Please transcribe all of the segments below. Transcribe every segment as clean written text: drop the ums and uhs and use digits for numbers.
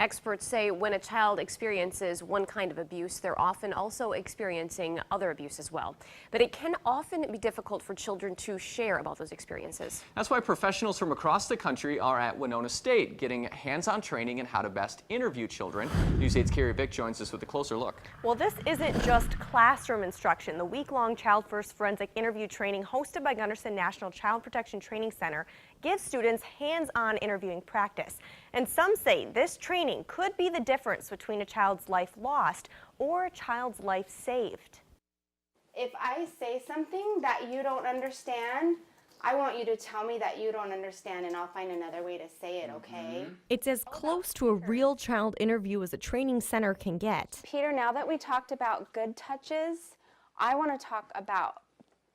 Experts say when a child experiences one kind of abuse, they're often also experiencing other abuse as well. But it can often be difficult for children to share about those experiences. That's why professionals from across the country are at Winona State getting hands-on training in how to best interview children. News 8's Carrie Vick joins us with a closer look. Well, this isn't just classroom instruction. The week-long Child First forensic interview training hosted by Gunderson National Child Protection Training Center gives students hands-on interviewing practice. And some say this training could be the difference between a child's life lost or a child's life saved. If I say something that you don't understand, I want you to tell me that you don't understand, and I'll find another way to say it, okay? It's as close to a real child interview as a training center can get. Peter, now that we talked about good touches, I want to talk about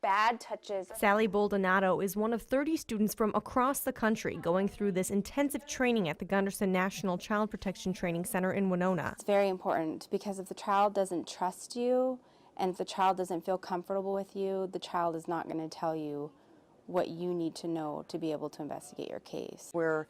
bad touches. Sally Boldonato is one of 30 students from across the country going through this intensive training at the Gunderson National Child Protection Training Center in Winona. It's very important because if the child doesn't trust you and if the child doesn't feel comfortable with you, the child is not going to tell you what you need to know to be able to investigate your case. We're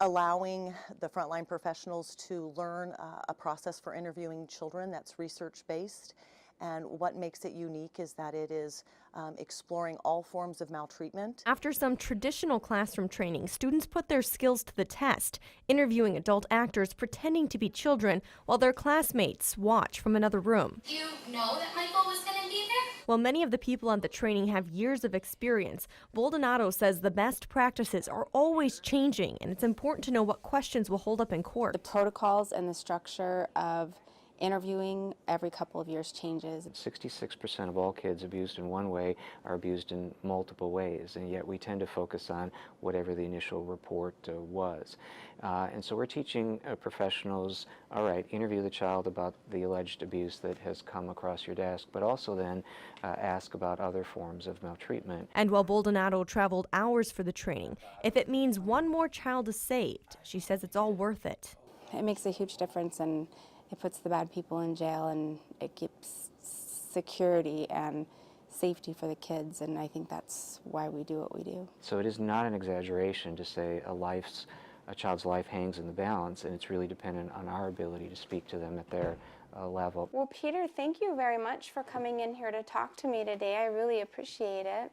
allowing the frontline professionals to learn a process for interviewing children that's research-based. And what makes it unique is that it is exploring all forms of maltreatment. After some traditional classroom training, students put their skills to the test, interviewing adult actors pretending to be children while their classmates watch from another room. Do you know that Michael was going to be there? While many of the people on the training have years of experience, Boldonato says the best practices are always changing, and it's important to know what questions will hold up in court. The protocols and the structure of interviewing every couple of years changes. 66% of all kids abused in one way are abused in multiple ways, and yet we tend to focus on whatever the initial report was. And so we're teaching professionals, all right, interview the child about the alleged abuse that has come across your desk, but also then ask about other forms of maltreatment. And while Boldonato traveled hours for the training, if it means one more child is saved, she says it's all worth it. It makes a huge difference, and it puts the bad people in jail, and it keeps security and safety for the kids, and I think that's why we do what we do. So it is not an exaggeration to say a child's life hangs in the balance, and it's really dependent on our ability to speak to them at their level. Well, Peter, thank you very much for coming in here to talk to me today. I really appreciate it.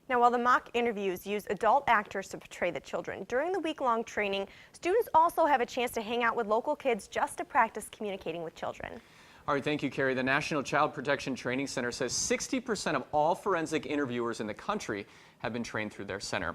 Now, while the mock interviews use adult actors to portray the children, during the week-long training, students also have a chance to hang out with local kids just to practice communicating with children. All right, thank you, Carrie. The National Child Protection Training Center says 60% of all forensic interviewers in the country have been trained through their center.